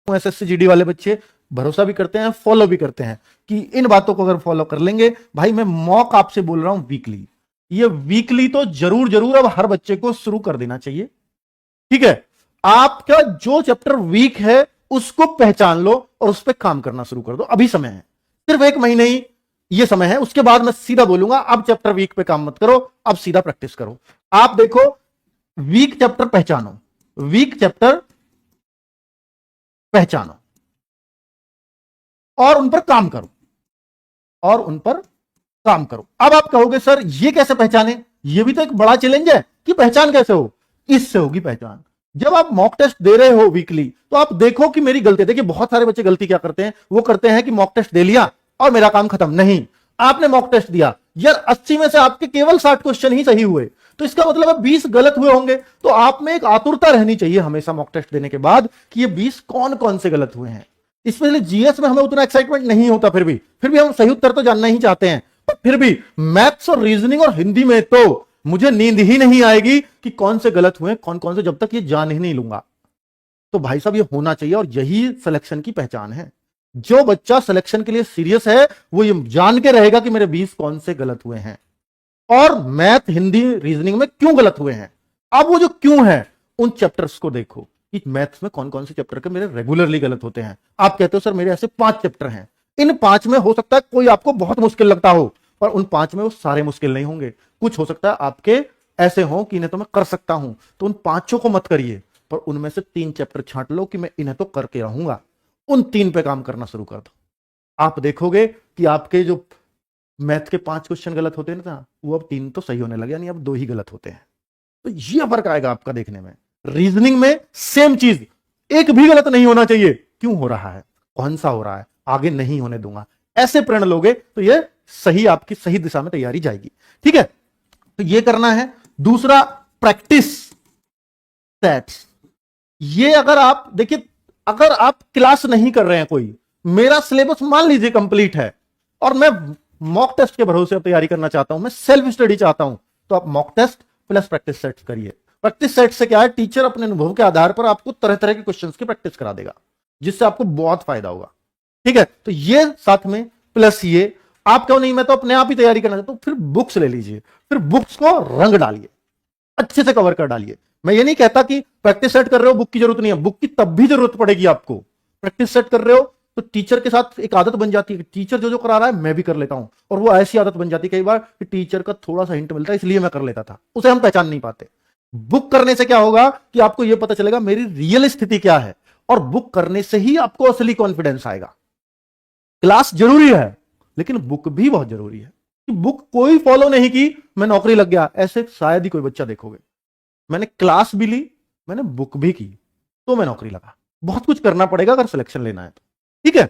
SSC GD वाले बच्चे भरोसा भी करते हैं, फॉलो भी करते हैं कि इन बातों को अगर फॉलो कर लेंगे, भाई मैं मॉक आपसे बोल रहा हूं वीकली, ये वीकली तो जरूर जरूर अब हर बच्चे को शुरू कर देना चाहिए। ठीक है, आपका जो चैप्टर वीक है उसको पहचान लो और उस पर काम करना शुरू कर दो। अभी समय है, सिर्फ 1 महीने ही ये समय है, उसके बाद मैं सीधा बोलूंगा अब चैप्टर वीक पे काम मत करो, अब सीधा प्रैक्टिस करो। आप देखो, वीक चैप्टर पहचानो, वीक चैप्टर पहचानो और उन पर काम करो, और उन पर काम करो। अब आप कहोगे सर ये कैसे पहचाने, ये भी तो एक बड़ा चैलेंज है कि पहचान कैसे हो। इससे होगी पहचान, जब आप मॉक टेस्ट दे रहे हो वीकली, तो आप देखो कि मेरी गलती, देखिए बहुत सारे बच्चे गलती क्या करते हैं, वो करते हैं कि मॉक टेस्ट दे लिया और मेरा काम खत्म। नहीं, आपने मॉक टेस्ट दिया यार, 80 में से आपके केवल 60 क्वेश्चन ही सही हुए, तो इसका मतलब है 20 गलत हुए होंगे। तो आप में एक आतुरता रहनी चाहिए हमेशा मॉक टेस्ट देने के बाद कि ये 20 कौन कौन से गलत हुए हैं। इसमें जीएस में हमें उतना एक्साइटमेंट नहीं होता, फिर भी हम सही उत्तर तो जानना ही चाहते हैं, पर फिर भी मैथ्स और रीजनिंग और हिंदी में तो मुझे नींद ही नहीं आएगी कि कौन से गलत हुए कौन कौन से, जब तक ये जान ही नहीं लूंगा। तो भाई साहब ये होना चाहिए, और यही सिलेक्शन की पहचान है। जो बच्चा सिलेक्शन के लिए सीरियस है वो ये जान के रहेगा कि मेरे 20 कौन से गलत हुए हैं और मैथ, हिंदी, रीजनिंग में क्यों गलत हुए हैं। अब वो जो क्यों है, उन चैप्टर्स को देखो कि मैथ्स में कौन कौन से चैप्टर के मेरे रेगुलरली गलत होते हैं। आप कहते हो सर मेरे ऐसे 5 चैप्टर हैं, इन 5 में हो सकता है कोई आपको बहुत मुश्किल लगता हो, पर उन 5 में वो सारे मुश्किल नहीं होंगे। कुछ हो सकता है आपके ऐसे हो कि इन्हें तो मैं कर सकता हूं, तो उन 5 को मत करिए, पर उनमें से 3 चैप्टर छांट लो कि मैं इन्हें तो करके रहूंगा। उन 3 पे काम करना शुरू कर दो। आप देखोगे कि आपके जो मैथ के 5 क्वेश्चन गलत होते हैं ना, वो अब 3 तो सही होने लगे, यानी अब 2 ही गलत होते हैं। तो ये फर्क आएगा आपका देखने में। रीजनिंग में सेम चीज, एक भी गलत नहीं होना चाहिए। क्यों हो रहा है, कौन सा हो रहा है, आगे नहीं होने दूंगा, ऐसे प्रण लोगे तो ये सही, आपकी सही दिशा में तैयारी जाएगी। ठीक है, तो ये करना है। दूसरा, प्रैक्टिस सेट्स। ये अगर आप देखिए, अगर आप क्लास नहीं कर रहे हैं, कोई मेरा सिलेबस मान लीजिए कंप्लीट है और मैं मॉक टेस्ट के भरोसे अब तैयारी करना चाहता हूं, मैं सेल्फ स्टडी चाहता हूं, तो आप mock test plus practice sets करिए। प्रैक्टिस सेट से क्या है, टीचर अपने अनुभव के आधार पर आपको तरह तरह के क्वेश्चंस की प्रैक्टिस करा देगा, जिससे आपको बहुत फायदा होगा। ठीक है, तो ये साथ में प्लस ये, आप क्यों नहीं, मैं तो अपने आप ही तैयारी करना चाहता हूं, फिर बुक्स ले लीजिए, फिर बुक्स को रंग डालिए, अच्छे से कवर कर डालिए। मैं ये नहीं कहता कि प्रैक्टिस सेट कर रहे हो बुक की जरूरत नहीं है, बुक की तब भी जरूरत पड़ेगी आपको। प्रैक्टिस सेट कर रहे हो तो टीचर के साथ एक आदत बन जाती है, टीचर जो जो करा रहा है मैं भी कर लेता हूं, और वो ऐसी आदत बन जाती है कई बार कि टीचर का थोड़ा सा हिंट मिलता है इसलिए मैं कर लेता था, उसे हम पहचान नहीं पाते। बुक करने से क्या होगा कि आपको यह पता चलेगा मेरी रियल स्थिति क्या है, और बुक करने से ही आपको असली कॉन्फिडेंस आएगा। क्लास जरूरी है, लेकिन बुक भी बहुत जरूरी है। बुक कोई फॉलो नहीं की मैं नौकरी लग गया, ऐसे शायद ही कोई बच्चा देखोगे। मैंने क्लास भी ली, मैंने बुक भी की, तो मैं नौकरी लगा। बहुत कुछ करना पड़ेगा अगर सिलेक्शन लेना है तो। ठीक है,